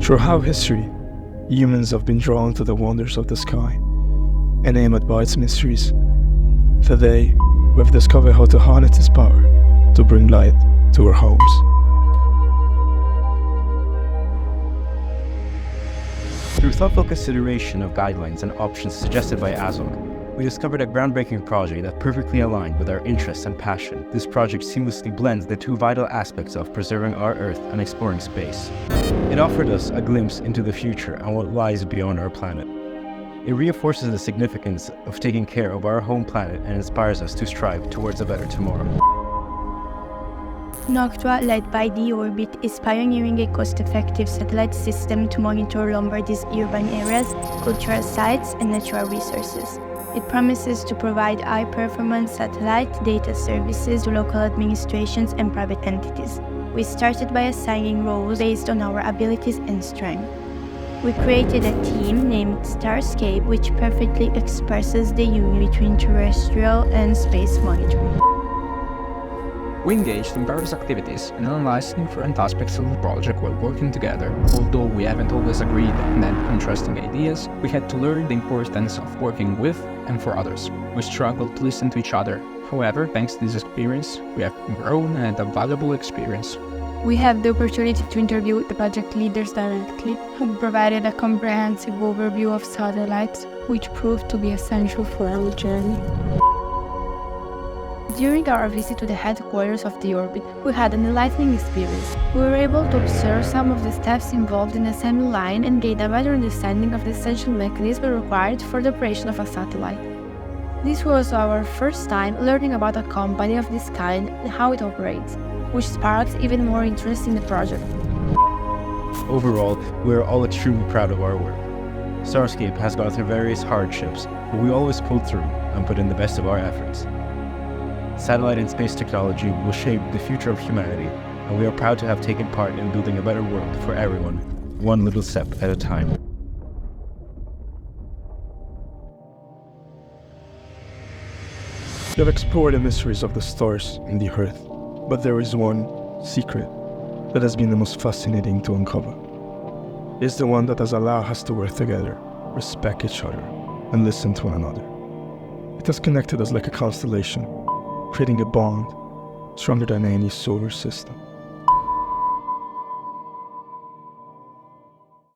Throughout history, humans have been drawn to the wonders of the sky, enamored by its mysteries. Today, we've discovered how to harness its power to bring light to our homes. Through thoughtful consideration of guidelines and options suggested by ASOC, we discovered a groundbreaking project that perfectly aligned with our interests and passion. This project seamlessly blends the two vital aspects of preserving our Earth and exploring space. It offered us a glimpse into the future and what lies beyond our planet. It reinforces the significance of taking care of our home planet and inspires us to strive towards a better tomorrow. Noctua, led by the Orbit, is pioneering a cost-effective satellite system to monitor Lombardy's urban areas, cultural sites, and natural resources. It promises to provide high-performance satellite data services to local administrations and private entities. We started by assigning roles based on our abilities and strengths. We created a team named Starscape, which perfectly expresses the union between terrestrial and space monitoring. We engaged in various activities and analyzed different aspects of the project while working together. Although we haven't always agreed on interesting ideas, we had to learn the importance of working with and for others. We struggled to listen to each other. However, thanks to this experience, we have grown and had a valuable experience. We had the opportunity to interview the project leaders directly, who provided a comprehensive overview of satellites, which proved to be essential for our journey. During our visit to the headquarters of the Orbit, we had an enlightening experience. We were able to observe some of the steps involved in the assembly line and gain a better understanding of the essential mechanism required for the operation of a satellite. This was our first time learning about a company of this kind and how it operates, which sparked even more interest in the project. Overall, we are all extremely proud of our work. Starscape has gone through various hardships, but we always pulled through and put in the best of our efforts. Satellite and space technology will shape the future of humanity, and we are proud to have taken part in building a better world for everyone, one little step at a time. We have explored the mysteries of the stars and the Earth, but there is one secret that has been the most fascinating to uncover. It's the one that has allowed us to work together, respect each other, and listen to one another. It has connected us like a constellation, creating a bond stronger than any solar system.